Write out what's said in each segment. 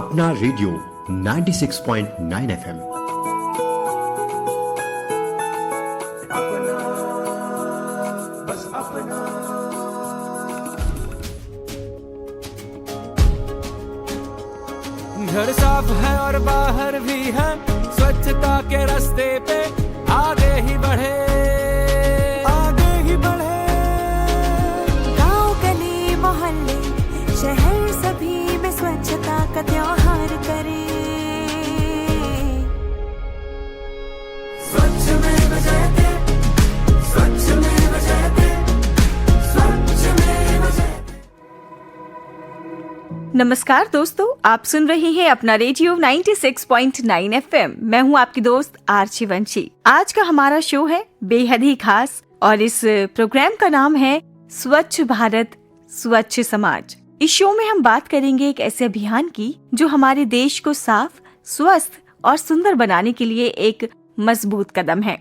अपना radio 96.9 FM। घर साफ है और बाहर भी है, स्वच्छता के रास्ते पे आगे ही बढ़े, आगे ही बढ़े। गाँव गली मोहल्ले शहर सभी में स्वच्छता का त्योहार करे। स्वच्छ में बजाते, स्वच्छ में बजाते, स्वच्छ में बजाते। नमस्कार दोस्तों, आप सुन रहे हैं अपना रेडियो 96.9 FM। मैं हूं आपकी दोस्त आरची वंशी। आज का हमारा शो है बेहद ही खास और इस प्रोग्राम का नाम है स्वच्छ भारत स्वच्छ समाज। इस शो में हम बात करेंगे एक ऐसे अभियान की जो हमारे देश को साफ, स्वस्थ और सुंदर बनाने के लिए एक मजबूत कदम है।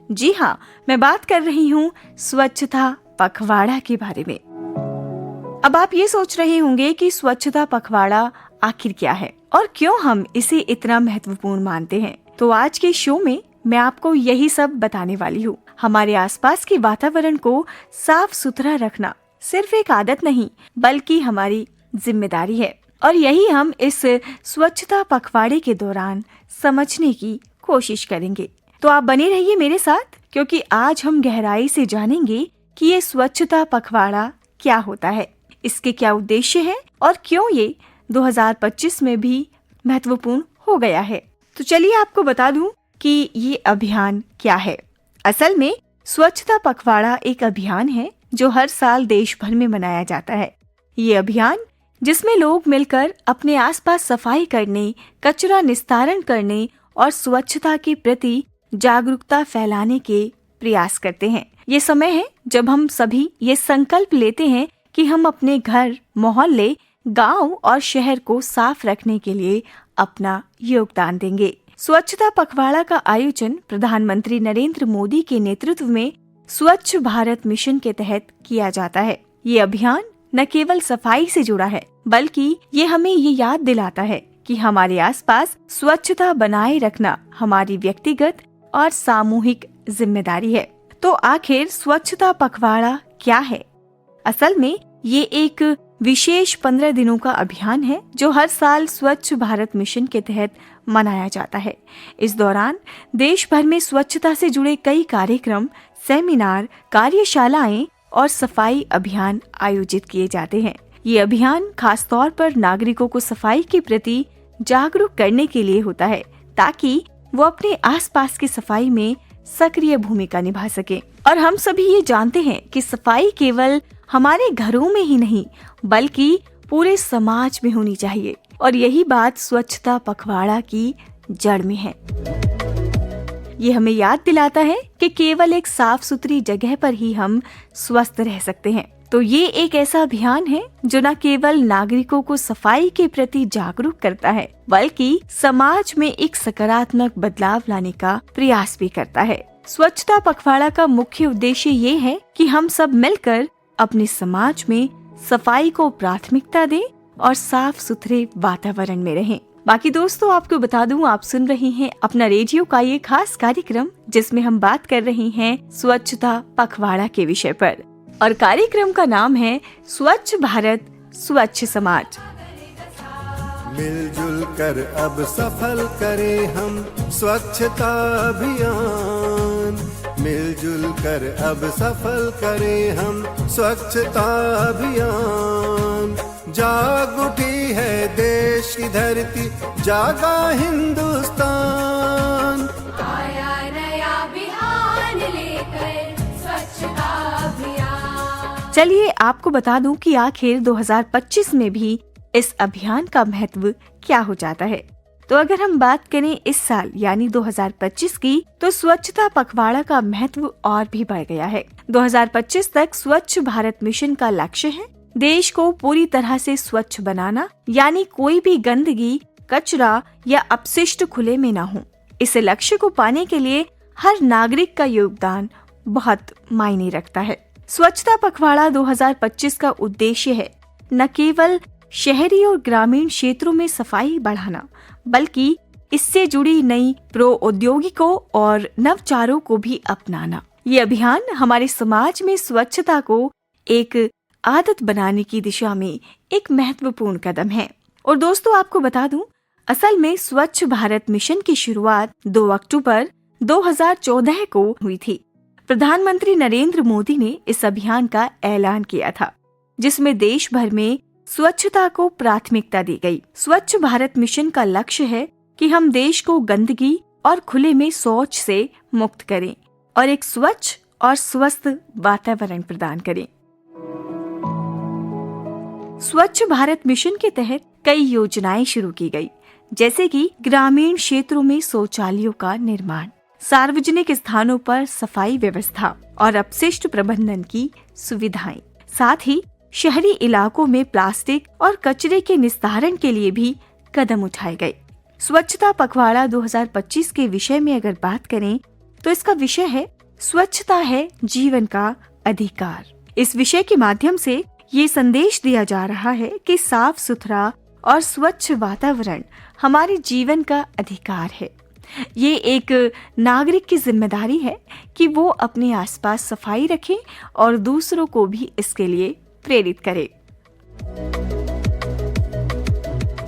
जी हाँ, मैं बात कर रही हूँ स्वच्छता पखवाड़ा के बारे में। अब आप ये सोच रहे होंगे कि स्वच्छता पखवाड़ा आखिर क्या है और क्यों हम इसे इतना महत्वपूर्ण मानते हैं। तो आज के शो में मैं आपको यही सब बताने वाली हूँ। हमारे आसपास के वातावरण को साफ सुथरा रखना सिर्फ एक आदत नहीं बल्कि हमारी जिम्मेदारी है और यही हम इस स्वच्छता पखवाड़े के दौरान समझने की कोशिश करेंगे। तो आप बने रहिए मेरे साथ, क्योंकि आज हम गहराई से जानेंगे कि ये स्वच्छता पखवाड़ा क्या होता है, इसके क्या उद्देश्य हैं और क्यों ये 2025 में भी महत्वपूर्ण हो गया है। तो चलिए आपको बता दूं कि ये अभियान क्या है। असल में स्वच्छता पखवाड़ा एक अभियान है जो हर साल देश भर में मनाया जाता है। ये अभियान जिसमें लोग मिलकर अपने आसपास सफाई करने, कचरा निस्तारण करने और स्वच्छता के प्रति जागरूकता फैलाने के प्रयास करते हैं। ये समय है जब हम सभी ये संकल्प लेते हैं कि हम अपने घर, मोहल्ले, गांव और शहर को साफ रखने के लिए अपना योगदान देंगे। स्वच्छता पखवाड़ा का आयोजन प्रधानमंत्री नरेंद्र मोदी के नेतृत्व में स्वच्छ भारत मिशन के तहत किया जाता है। ये अभियान न केवल सफाई से जुड़ा है बल्कि ये हमें ये याद दिलाता है कि हमारे आसपास स्वच्छता बनाए रखना हमारी व्यक्तिगत और सामूहिक जिम्मेदारी है। तो आखिर स्वच्छता पखवाड़ा क्या है? असल में ये एक विशेष 15 दिनों का अभियान है जो हर साल स्वच्छ भारत मिशन के तहत मनाया जाता है। इस दौरान देश भर में स्वच्छता से जुड़े कई कार्यक्रम, सेमिनार, कार्यशालाएं और सफाई अभियान आयोजित किए जाते हैं। ये अभियान खास तौर पर नागरिकों को सफाई के प्रति जागरूक करने के लिए होता है ताकि वो अपने आसपास की सफाई में सक्रिय भूमिका निभा सके। और हम सभी ये जानते हैं कि सफाई केवल हमारे घरों में ही नहीं बल्कि पूरे समाज में होनी चाहिए और यही बात स्वच्छता पखवाड़ा की जड़ में है। ये हमें याद दिलाता है कि केवल एक साफ सुथरी जगह पर ही हम स्वस्थ रह सकते हैं। तो ये एक ऐसा अभियान है जो न केवल नागरिकों को सफाई के प्रति जागरूक करता है बल्कि समाज में एक सकारात्मक बदलाव लाने का प्रयास भी करता है। स्वच्छता पखवाड़ा का मुख्य उद्देश्य ये है कि हम सब मिलकर अपने समाज में सफाई को प्राथमिकता दें और साफ सुथरे वातावरण में रहें। बाकी दोस्तों, आपको बता दूं, आप सुन रहे हैं अपना रेडियो का ये खास कार्यक्रम जिसमें हम बात कर रहे हैं स्वच्छता पखवाड़ा के विषय पर और कार्यक्रम का नाम है स्वच्छ भारत स्वच्छ समाज। मिलजुल कर अब सफल करें हम स्वच्छता अभियान। मिलजुल कर अब सफल करें हम स्वच्छता अभियान। जाग उठी है देश की धरती, जागा हिंदुस्तान। आया नया अभियान लेकर स्वच्छता अभियान। चलिए आपको बता दूं कि आखिर 2025 में भी इस अभियान का महत्व क्या हो जाता है। तो अगर हम बात करें इस साल यानी 2025 की, तो स्वच्छता पखवाड़ा का महत्व और भी बढ़ गया है। 2025 तक स्वच्छ भारत मिशन का लक्ष्य है देश को पूरी तरह से स्वच्छ बनाना, यानी कोई भी गंदगी, कचरा या अपशिष्ट खुले में ना हो। इस लक्ष्य को पाने के लिए हर नागरिक का योगदान बहुत मायने रखता है। स्वच्छता पखवाड़ा 2025 का उद्देश्य है न केवल शहरी और ग्रामीण क्षेत्रों में सफाई बढ़ाना, बल्कि इससे जुड़ी नई प्रौद्योगिकों और नवाचारों को भी अपनाना। ये अभियान हमारे समाज में स्वच्छता को एक आदत बनाने की दिशा में एक महत्वपूर्ण कदम है। और दोस्तों, आपको बता दूं, असल में स्वच्छ भारत मिशन की शुरुआत 2 अक्टूबर 2014 को हुई थी। प्रधानमंत्री नरेंद्र मोदी ने इस अभियान का ऐलान किया था, जिसमें देश भर में स्वच्छता को प्राथमिकता दी गई। स्वच्छ भारत मिशन का लक्ष्य है कि हम देश को गंदगी और खुले में शौच से मुक्त करें और एक स्वच्छ और स्वस्थ वातावरण प्रदान करें। स्वच्छ भारत मिशन के तहत कई योजनाएं शुरू की गई, जैसे कि ग्रामीण क्षेत्रों में शौचालयों का निर्माण, सार्वजनिक स्थानों पर सफाई व्यवस्था और अपशिष्ट प्रबंधन की सुविधाएं। साथ ही शहरी इलाकों में प्लास्टिक और कचरे के निस्तारण के लिए भी कदम उठाए गए। स्वच्छता पखवाड़ा 2025 के विषय में अगर बात करें तो इसका विषय है स्वच्छता है जीवन का अधिकार। इस विषय के माध्यम से ये संदेश दिया जा रहा है कि साफ सुथरा और स्वच्छ वातावरण हमारे जीवन का अधिकार है। ये एक नागरिक की जिम्मेदारी है कि वो अपने आसपास सफाई रखे और दूसरों को भी इसके लिए प्रेरित करे।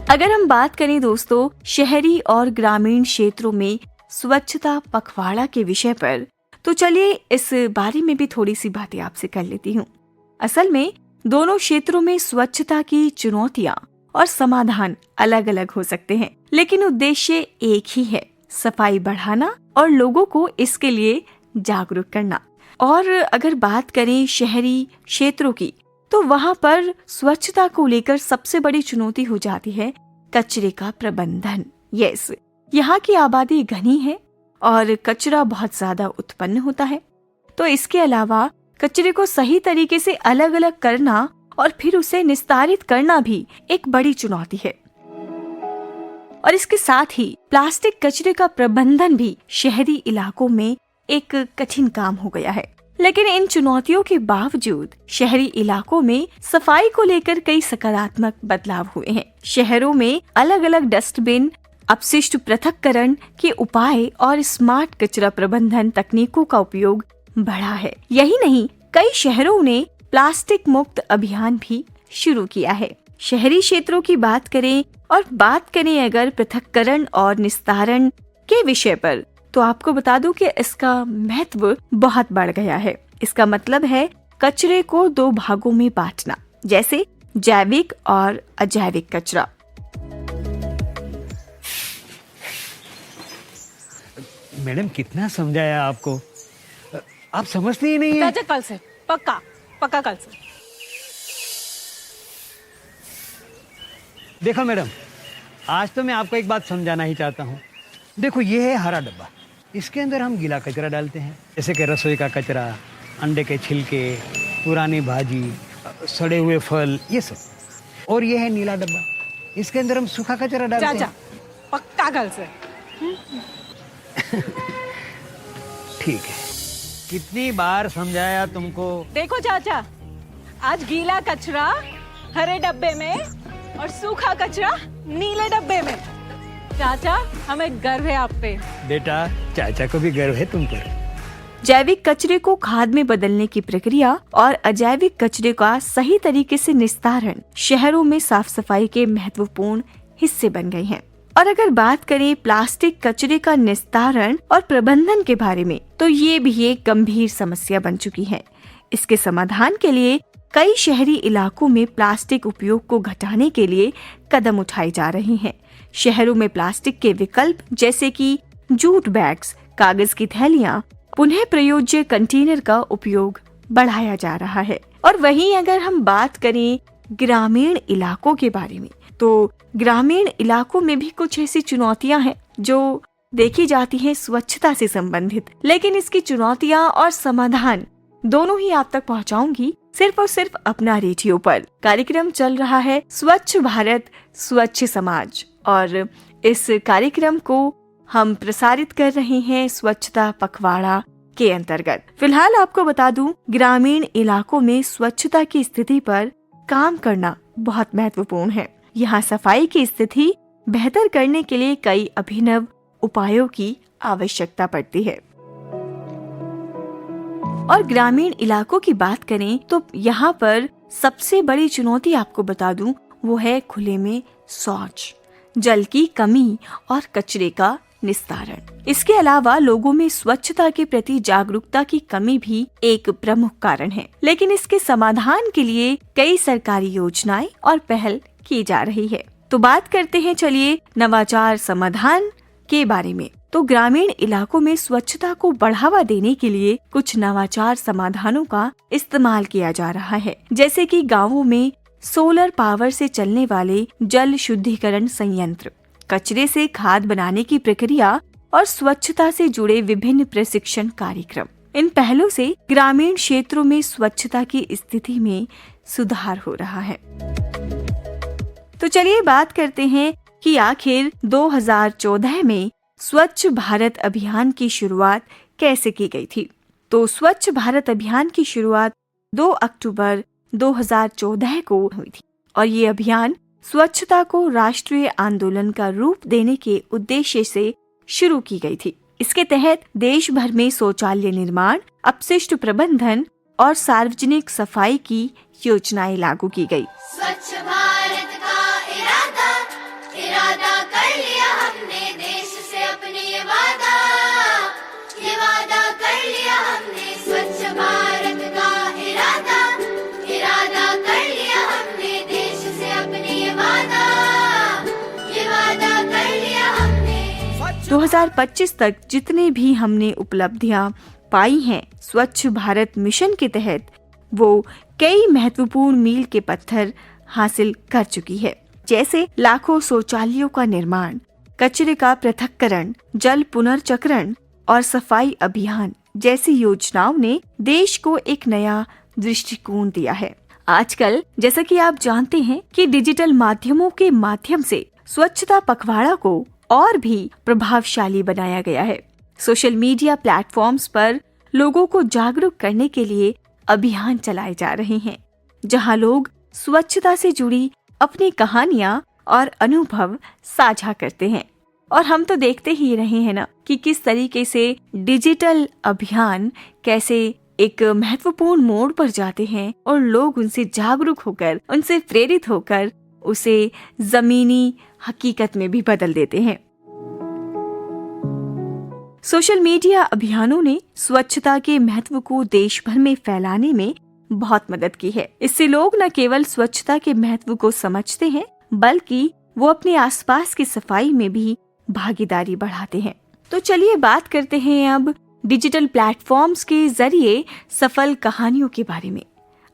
अगर हम बात करें दोस्तों शहरी और ग्रामीण क्षेत्रों में स्वच्छता पखवाड़ा के विषय पर, तो चलिए इस बारे में भी थोड़ी सी बातें आपसे कर लेती हूँ। असल में दोनों क्षेत्रों में स्वच्छता की चुनौतियाँ और समाधान अलग अलग हो सकते हैं, लेकिन उद्देश्य एक ही है, सफाई बढ़ाना और लोगों को इसके लिए जागरूक करना। और अगर बात करें शहरी क्षेत्रों की, तो वहाँ पर स्वच्छता को लेकर सबसे बड़ी चुनौती हो जाती है कचरे का प्रबंधन। यस, यहाँ की आबादी घनी है और कचरा बहुत ज्यादा उत्पन्न होता है, तो इसके अलावा कचरे को सही तरीके से अलग अलग करना और फिर उसे निस्तारित करना भी एक बड़ी चुनौती है। और इसके साथ ही प्लास्टिक कचरे का प्रबंधन भी शहरी इलाकों में एक कठिन काम हो गया है। लेकिन इन चुनौतियों के बावजूद शहरी इलाकों में सफाई को लेकर कई सकारात्मक बदलाव हुए हैं। शहरों में अलग अलग डस्टबिन, अपशिष्ट पृथक्करण के उपाय और स्मार्ट कचरा प्रबंधन तकनीकों का उपयोग बढ़ा है। यही नहीं, कई शहरों ने प्लास्टिक मुक्त अभियान भी शुरू किया है। शहरी क्षेत्रों की बात करें और बात करें अगर पृथक्करण और निस्तारण के विषय पर, तो आपको बता दूं कि इसका महत्व बहुत बढ़ गया है। इसका मतलब है कचरे को 2 भागों में बांटना, जैसे जैविक और अजैविक कचरा। मैडम कितना समझाया आपको, आप समझते ही नहीं है। चाचा कल से पक्का कल से। देखो मैडम, आज तो मैं आपको एक बात समझाना ही चाहता हूँ। देखो, ये है हरा डब्बा, इसके अंदर हम गीला कचरा डालते हैं, जैसे कि रसोई का कचरा, अंडे के छिलके, पुरानी भाजी, सड़े हुए फल, ये सब। और ये है नीला डब्बा, इसके अंदर हम सूखा कचरा डालते हैं। चाचा पक्का कल से। ठीक है, कितनी बार समझाया तुमको। देखो चाचा, आज गीला कचरा हरे डब्बे में और सूखा कचरा नीले डब्बे में। चाचा, हमें गर्व है आप पे। बेटा, चाचा को भी गर्व है तुम पर। जैविक कचरे को खाद में बदलने की प्रक्रिया और अजैविक कचरे का सही तरीके से निस्तारण शहरों में साफ सफाई के महत्वपूर्ण हिस्से बन गए हैं। और अगर बात करें प्लास्टिक कचरे का निस्तारण और प्रबंधन के बारे में, तो ये भी एक गंभीर समस्या बन चुकी है। इसके समाधान के लिए कई शहरी इलाकों में प्लास्टिक उपयोग को घटाने के लिए कदम उठाए जा रहे हैं। शहरों में प्लास्टिक के विकल्प जैसे कि जूट बैग्स, कागज की थैलियां, पुनः प्रयोज्य कंटेनर का उपयोग बढ़ाया जा रहा है। और वहीं अगर हम बात करें ग्रामीण इलाकों के बारे में, तो ग्रामीण इलाकों में भी कुछ ऐसी चुनौतियां हैं जो देखी जाती हैं स्वच्छता से संबंधित। लेकिन इसकी चुनौतियां और समाधान दोनों ही आप तक पहुंचाऊंगी सिर्फ और सिर्फ अपना रेडियो पर। कार्यक्रम चल रहा है स्वच्छ भारत स्वच्छ समाज, और इस कार्यक्रम को हम प्रसारित कर रहे हैं स्वच्छता पखवाड़ा के अंतर्गत। फिलहाल आपको बता दूं, ग्रामीण इलाकों में स्वच्छता की स्थिति पर काम करना बहुत महत्वपूर्ण है। यहाँ सफाई की स्थिति बेहतर करने के लिए कई अभिनव उपायों की आवश्यकता पड़ती है। और ग्रामीण इलाकों की बात करें तो यहाँ पर सबसे बड़ी चुनौती आपको बता दूं, वो है खुले में शौच, जल की कमी और कचरे का निस्तारण। इसके अलावा लोगों में स्वच्छता के प्रति जागरूकता की कमी भी एक प्रमुख कारण है। लेकिन इसके समाधान के लिए कई सरकारी योजनाएं और पहल की जा रही है। तो बात करते हैं चलिए नवाचार समाधान के बारे में। तो ग्रामीण इलाकों में स्वच्छता को बढ़ावा देने के लिए कुछ नवाचार समाधानों का इस्तेमाल किया जा रहा है, जैसे कि गांवों में सोलर पावर से चलने वाले जल शुद्धिकरण संयंत्र, कचरे से खाद बनाने की प्रक्रिया और स्वच्छता से जुड़े विभिन्न प्रशिक्षण कार्यक्रम। इन पहलों से ग्रामीण क्षेत्रों में स्वच्छता की स्थिति में सुधार हो रहा है। तो चलिए बात करते हैं कि आखिर 2014 में स्वच्छ भारत अभियान की शुरुआत कैसे की गई थी। तो स्वच्छ भारत अभियान की शुरुआत 2 अक्टूबर 2014 को हुई थी और ये अभियान स्वच्छता को राष्ट्रीय आंदोलन का रूप देने के उद्देश्य से शुरू की गई थी। इसके तहत देश भर में शौचालय निर्माण, अपशिष्ट प्रबंधन और सार्वजनिक सफाई की योजनाएं लागू की गई। स्वच्छ भारत का इरादा कर लिया हमने, देश से अपने ये वादा कर लिया हमने। स्वच्छ भारत का इरादा कर लिया हमने, देश से अपने ये वादा कर लिया हमने। 2025 तक जितने भी हमने उपलब्धियां पाई हैं स्वच्छ भारत मिशन के तहत, वो कई महत्वपूर्ण मील के पत्थर हासिल कर चुकी है, जैसे लाखों शौचालयों का निर्माण, कचरे का पृथक्करण, जल पुनर्चक्रण और सफाई अभियान जैसी योजनाओं ने देश को एक नया दृष्टिकोण दिया है। आजकल जैसा कि आप जानते हैं कि डिजिटल माध्यमों के माध्यम से स्वच्छता पखवाड़ा को और भी प्रभावशाली बनाया गया है। सोशल मीडिया प्लेटफॉर्म्स पर लोगों को जागरूक करने के लिए अभियान चलाए जा रहे हैं, जहां लोग स्वच्छता से जुड़ी अपनी कहानियां और अनुभव साझा करते हैं। और हम तो देखते ही रहे हैं ना कि किस तरीके से डिजिटल अभियान कैसे एक महत्वपूर्ण मोड़ पर जाते हैं और लोग उनसे जागरूक होकर, उनसे प्रेरित होकर उसे जमीनी हकीकत में भी बदल देते हैं। सोशल मीडिया अभियानों ने स्वच्छता के महत्व को देश भर में फैलाने में बहुत मदद की है। इससे लोग न केवल स्वच्छता के महत्व को समझते हैं, बल्कि वो अपने आसपास की सफाई में भी भागीदारी बढ़ाते हैं। तो चलिए बात करते हैं अब डिजिटल प्लेटफॉर्म्स के जरिए सफल कहानियों के बारे में।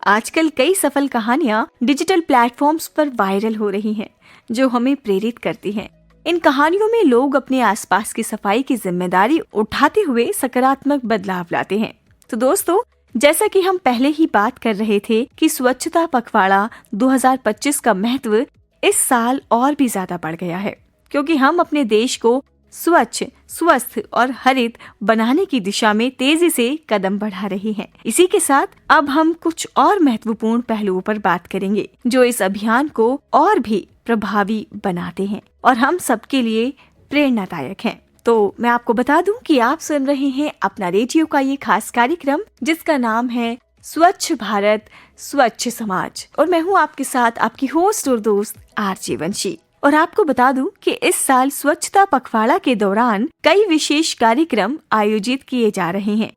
आजकल कई सफल कहानियां डिजिटल प्लेटफॉर्म्स पर वायरल हो रही हैं, जो हमें प्रेरित करती हैं। इन कहानियों में लोग अपने आसपास की सफाई की जिम्मेदारी उठाते हुए सकारात्मक बदलाव लाते हैं। तो दोस्तों, जैसा कि हम पहले ही बात कर रहे थे कि स्वच्छता पखवाड़ा 2025 का महत्व इस साल और भी ज्यादा बढ़ गया है, क्योंकि हम अपने देश को स्वच्छ, स्वस्थ और हरित बनाने की दिशा में तेजी से कदम बढ़ा रही हैं। इसी के साथ अब हम कुछ और महत्वपूर्ण पहलुओं पर बात करेंगे, जो इस अभियान को और भी प्रभावी बनाते हैं और हम सबके लिए प्रेरणादायक हैं। तो मैं आपको बता दूं कि आप सुन रहे हैं अपना रेडियो का ये खास कार्यक्रम, जिसका नाम है स्वच्छ भारत स्वच्छ समाज, और मैं हूं आपके साथ आपकी होस्ट और दोस्त आरजे वंशी। और आपको बता दूं कि इस साल स्वच्छता पखवाड़ा के दौरान कई विशेष कार्यक्रम आयोजित किए जा रहे हैं,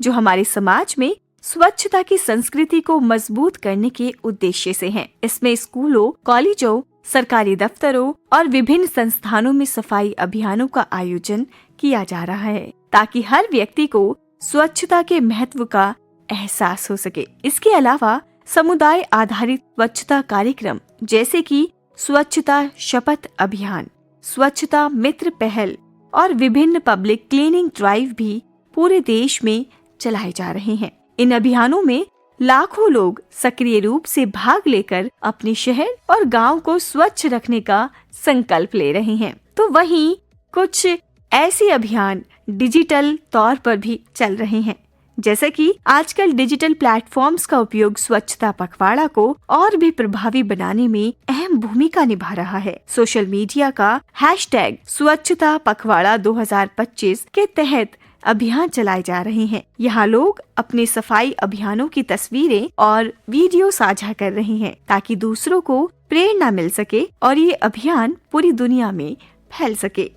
जो हमारे समाज में स्वच्छता की संस्कृति को मजबूत करने के उद्देश्य से हैं। इसमें स्कूलों, कॉलेजों, सरकारी दफ्तरों और विभिन्न संस्थानों में सफाई अभियानों का आयोजन किया जा रहा है, ताकि हर व्यक्ति को स्वच्छता के महत्व का एहसास हो सके। इसके अलावा समुदाय आधारित स्वच्छता कार्यक्रम जैसे कि स्वच्छता शपथ अभियान, स्वच्छता मित्र पहल और विभिन्न पब्लिक क्लीनिंग ड्राइव भी पूरे देश में चलाए जा रहे हैं। इन अभियानों में लाखों लोग सक्रिय रूप से भाग लेकर अपने शहर और गांव को स्वच्छ रखने का संकल्प ले रहे हैं। तो वहीं कुछ ऐसे अभियान डिजिटल तौर पर भी चल रहे हैं, जैसे कि आजकल डिजिटल प्लेटफॉर्म्स का उपयोग स्वच्छता पखवाड़ा को और भी प्रभावी बनाने में अहम भूमिका निभा रहा है। सोशल मीडिया का हैशटैग स्वच्छता पखवाड़ा 2025 के तहत अभियान चलाए जा रहे हैं। यहाँ लोग अपने सफाई अभियानों की तस्वीरें और वीडियो साझा कर रहे हैं ताकि दूसरों को प्रेरणा मिल सके और ये अभियान पूरी दुनिया में फैल सके।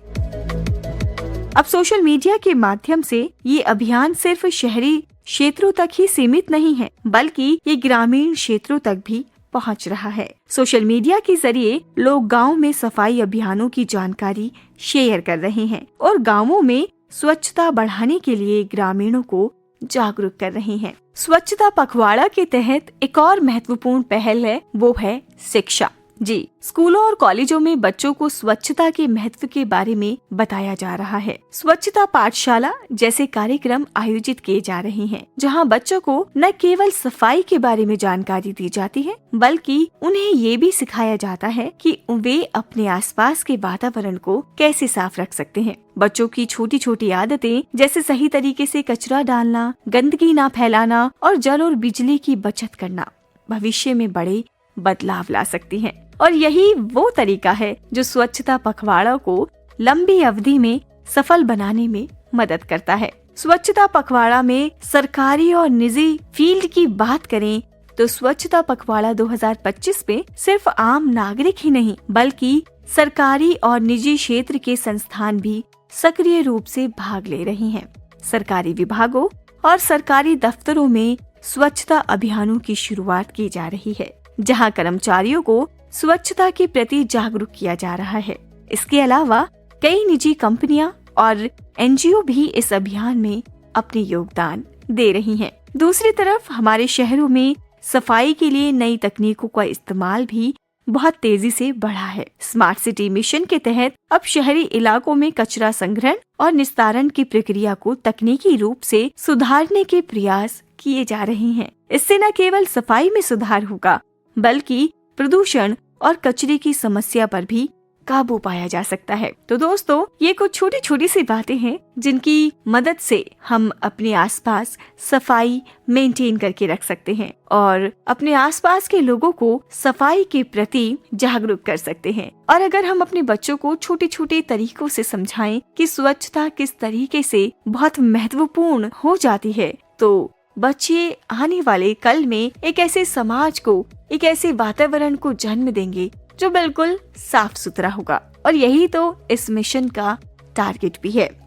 अब सोशल मीडिया के माध्यम से ये अभियान सिर्फ शहरी क्षेत्रों तक ही सीमित नहीं है, बल्कि ये ग्रामीण क्षेत्रों तक भी पहुंच रहा है। सोशल मीडिया के जरिए लोग गांव में सफाई अभियानों की जानकारी शेयर कर रहे हैं और गांवों में स्वच्छता बढ़ाने के लिए ग्रामीणों को जागरूक कर रहे हैं। स्वच्छता पखवाड़ा के तहत एक और महत्वपूर्ण पहल है, वो है शिक्षा। जी, स्कूलों और कॉलेजों में बच्चों को स्वच्छता के महत्व के बारे में बताया जा रहा है। स्वच्छता पाठशाला जैसे कार्यक्रम आयोजित किए जा रहे हैं, जहां बच्चों को न केवल सफाई के बारे में जानकारी दी जाती है, बल्कि उन्हें ये भी सिखाया जाता है कि वे अपने आसपास के वातावरण को कैसे साफ रख सकते हैं। बच्चों की छोटी छोटी आदतें जैसे सही तरीके से कचरा डालना, गंदगी न फैलाना और जल और बिजली की बचत करना भविष्य में बड़े बदलाव ला सकती हैं। और यही वो तरीका है जो स्वच्छता पखवाड़ा को लंबी अवधि में सफल बनाने में मदद करता है। स्वच्छता पखवाड़ा में सरकारी और निजी फील्ड की बात करें तो स्वच्छता पखवाड़ा 2025 में सिर्फ आम नागरिक ही नहीं, बल्कि सरकारी और निजी क्षेत्र के संस्थान भी सक्रिय रूप से भाग ले रहे हैं। सरकारी विभागों और सरकारी दफ्तरों में स्वच्छता अभियानों की शुरुआत की जा रही है, जहां कर्मचारियों को स्वच्छता के प्रति जागरूक किया जा रहा है। इसके अलावा कई निजी कंपनियां और एनजीओ भी इस अभियान में अपने योगदान दे रही हैं। दूसरी तरफ हमारे शहरों में सफाई के लिए नई तकनीकों का इस्तेमाल भी बहुत तेजी से बढ़ा है। स्मार्ट सिटी मिशन के तहत अब शहरी इलाकों में कचरा संग्रहण और निस्तारण की प्रक्रिया को तकनीकी रूप से सुधारने के प्रयास किए जा रहे हैं। इससे न केवल सफाई में सुधार होगा, बल्कि प्रदूषण और कचरे की समस्या पर भी काबू पाया जा सकता है। तो दोस्तों, ये कुछ छोटी छोटी सी बातें हैं जिनकी मदद से हम अपने आसपास सफाई मेंटेन करके रख सकते हैं और अपने आसपास के लोगों को सफाई के प्रति जागरूक कर सकते हैं। और अगर हम अपने बच्चों को छोटे छोटे तरीकों से समझाएं कि स्वच्छता किस तरीके से बहुत महत्वपूर्ण हो जाती है, तो बच्चे आने वाले कल में एक ऐसे समाज को, एक ऐसे वातावरण को जन्म देंगे जो बिल्कुल साफ सुथरा होगा। और यही तो इस मिशन का टारगेट भी है।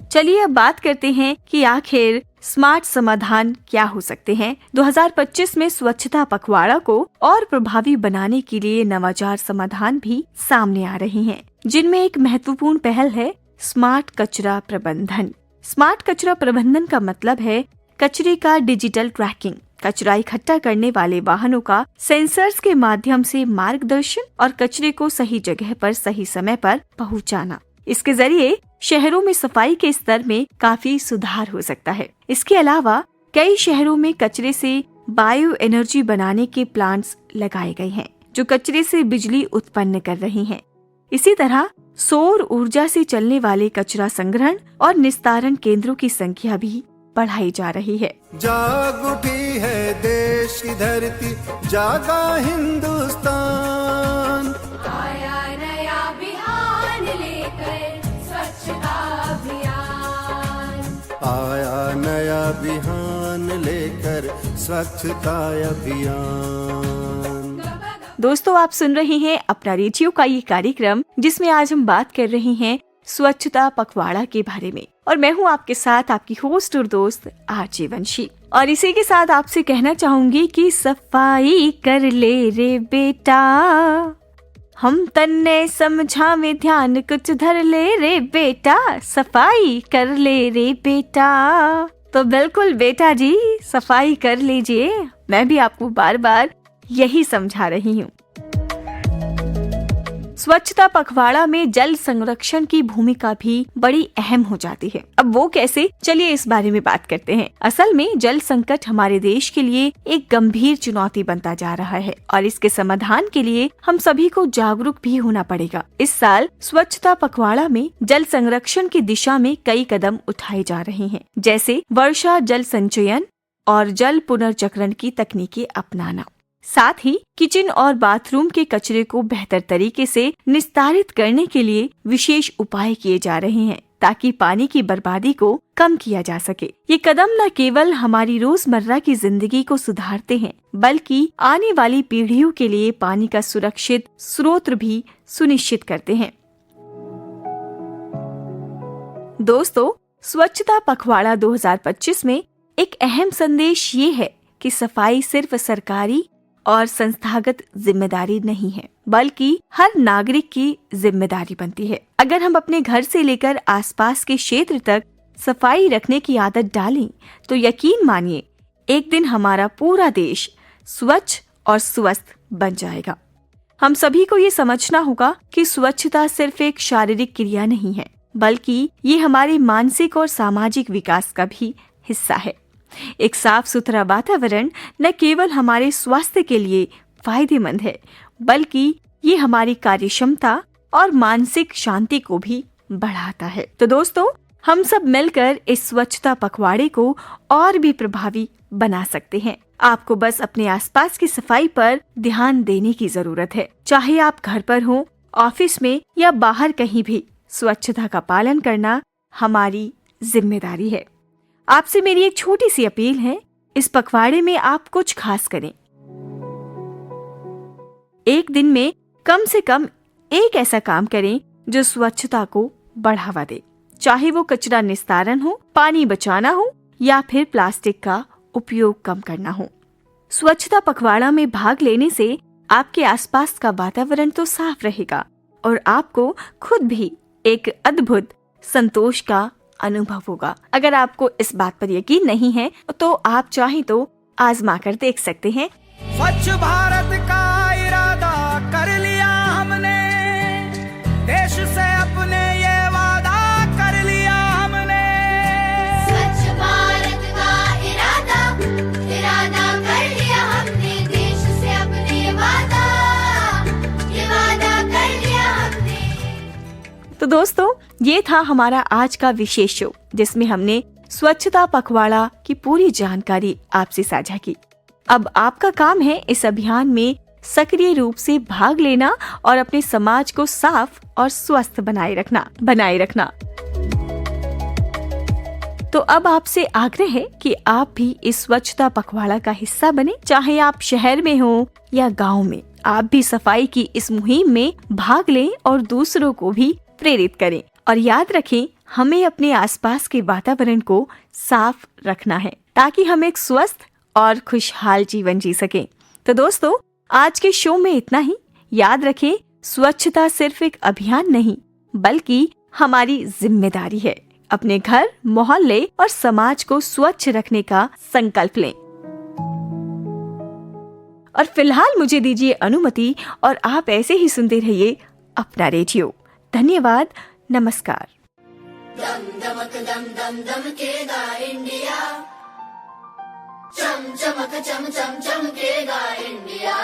चलिए अब बात करते हैं कि आखिर स्मार्ट समाधान क्या हो सकते हैं। 2025 में स्वच्छता पखवाड़ा को और प्रभावी बनाने के लिए नवाचार समाधान भी सामने आ रहे हैं, जिनमें एक महत्वपूर्ण पहल है स्मार्ट कचरा प्रबंधन। स्मार्ट कचरा प्रबंधन का मतलब है कचरे का डिजिटल ट्रैकिंग, कचरा इकट्ठा करने वाले वाहनों का सेंसर्स के माध्यम से मार्गदर्शन और कचरे को सही जगह पर सही समय पर पहुंचाना। इसके जरिए शहरों में सफाई के स्तर में काफी सुधार हो सकता है। इसके अलावा कई शहरों में कचरे से बायो एनर्जी बनाने के प्लांट्स लगाए गए हैं, जो कचरे से बिजली उत्पन्न कर रही हैं। इसी तरह सौर ऊर्जा से चलने वाले कचरा संग्रहण और निस्तारण केंद्रों की संख्या भी बढ़ाई जा रही है। जाग उठी है देश की धरती, जागा हिंदुस्तान, आया नया बिहान लेकर स्वच्छता अभियान, आया नया बिहान लेकर स्वच्छता अभियान। दोस्तों, आप सुन रहे हैं अपना रेडियो का ये कार्यक्रम, जिसमें आज हम बात कर रहे हैं स्वच्छता पखवाड़ा के बारे में। और मैं हूँ आपके साथ आपकी होस्ट और दोस्त आरजे वंशी। और इसी के साथ आपसे कहना चाहूंगी कि सफाई कर ले रे बेटा, हम तन्ने समझावे ध्यान कुछ धर ले रे बेटा, सफाई कर ले रे बेटा। तो बिल्कुल बेटा जी, सफाई कर लीजिए। मैं भी आपको बार बार यही समझा रही हूँ। स्वच्छता पखवाड़ा में जल संरक्षण की भूमिका भी बड़ी अहम हो जाती है। अब वो कैसे, चलिए इस बारे में बात करते हैं। असल में जल संकट हमारे देश के लिए एक गंभीर चुनौती बनता जा रहा है और इसके समाधान के लिए हम सभी को जागरूक भी होना पड़ेगा। इस साल स्वच्छता पखवाड़ा में जल संरक्षण की दिशा में कई कदम उठाए जा रहे हैं, जैसे वर्षा जल संचयन और जल पुनर्चक्रण की तकनीकें अपनाना। साथ ही किचन और बाथरूम के कचरे को बेहतर तरीके से निस्तारित करने के लिए विशेष उपाय किए जा रहे हैं ताकि पानी की बर्बादी को कम किया जा सके। ये कदम न केवल हमारी रोजमर्रा की जिंदगी को सुधारते हैं, बल्कि आने वाली पीढ़ियों के लिए पानी का सुरक्षित स्रोत भी सुनिश्चित करते हैं। दोस्तों, स्वच्छता पखवाड़ा 2025 में एक अहम संदेश ये है कि सफाई सिर्फ सरकारी और संस्थागत जिम्मेदारी नहीं है, बल्कि हर नागरिक की जिम्मेदारी बनती है। अगर हम अपने घर से लेकर आसपास के क्षेत्र तक सफाई रखने की आदत डालें, तो यकीन मानिए एक दिन हमारा पूरा देश स्वच्छ और स्वस्थ बन जाएगा। हम सभी को ये समझना होगा कि स्वच्छता सिर्फ एक शारीरिक क्रिया नहीं है, बल्कि ये हमारे मानसिक और सामाजिक विकास का भी हिस्सा है। एक साफ सुथरा वातावरण न केवल हमारे स्वास्थ्य के लिए फायदेमंद है, बल्कि ये हमारी कार्यक्षमता और मानसिक शांति को भी बढ़ाता है। तो दोस्तों, हम सब मिलकर इस स्वच्छता पखवाड़े को और भी प्रभावी बना सकते हैं। आपको बस अपने आसपास की सफाई पर ध्यान देने की जरूरत है। चाहे आप घर पर हो, ऑफिस में या बाहर कहीं भी, स्वच्छता का पालन करना हमारी जिम्मेदारी है। आपसे मेरी एक छोटी सी अपील है, इस पखवाड़े में आप कुछ खास करें। एक दिन में कम से कम एक ऐसा काम करें जो स्वच्छता को बढ़ावा दे, चाहे वो कचरा निस्तारण हो, पानी बचाना हो या फिर प्लास्टिक का उपयोग कम करना हो। स्वच्छता पखवाड़ा में भाग लेने से आपके आसपास का वातावरण तो साफ रहेगा और आपको खुद भी एक अद्भुत संतोष का अनुभव होगा। अगर आपको इस बात पर यकीन नहीं है तो आप चाहें तो आजमा कर देख सकते हैं। स्वच्छ भारत का इरादा कर लिया हमने, देश से अपने ये वादा कर लिया हमने। स्वच्छ भारत का इरादा कर लिया हमने, देश से अपने ये वादा कर लिया हमने। तो दोस्तों, ये था हमारा आज का विशेष शो, जिसमें हमने स्वच्छता पखवाड़ा की पूरी जानकारी आपसे साझा की। अब आपका काम है इस अभियान में सक्रिय रूप से भाग लेना और अपने समाज को साफ और स्वस्थ बनाए रखना। तो अब आपसे आग्रह है कि आप भी इस स्वच्छता पखवाड़ा का हिस्सा बने। चाहे आप शहर में हो या गांव में, आप भी सफाई की इस मुहिम में भाग लें और दूसरों को भी प्रेरित करें। और याद रखें, हमें अपने आसपास के वातावरण को साफ रखना है ताकि हम एक स्वस्थ और खुशहाल जीवन जी सकें। तो दोस्तों, आज के शो में इतना ही। याद रखें, स्वच्छता सिर्फ एक अभियान नहीं, बल्कि हमारी जिम्मेदारी है। अपने घर, मोहल्ले और समाज को स्वच्छ रखने का संकल्प लें। और फिलहाल मुझे दीजिए अनुमति और आप ऐसे ही सुनते रहिए अपना रेडियो। धन्यवाद, नमस्कार। दम दमक दम दम दमकेगा इंडिया, चम चमक चम चम चमकेगा इंडिया।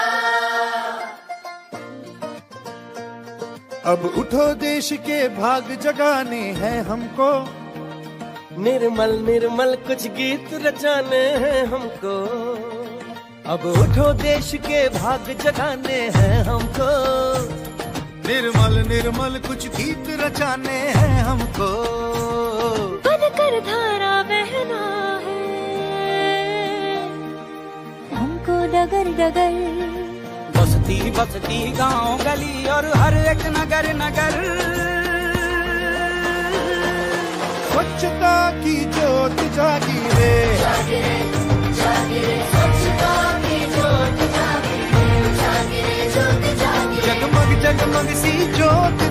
अब उठो देश के भाग जगाने हैं हमको, निर्मल निर्मल कुछ गीत रचाने हैं हमको। अब उठो देश के भाग जगाने हैं हमको, निर्मल निर्मल कुछ गीत रचाने हैं हमको। बनकर धारा बहना है हमको डगर डगर, बस्ती बस्ती गांव गली और हर एक नगर नगर, स्वच्छता की ज्योत जागी रे, स्वच्छता की ज्योत जागी रे, ज्योत जागी रे। जगमग जगमग सी ज्योत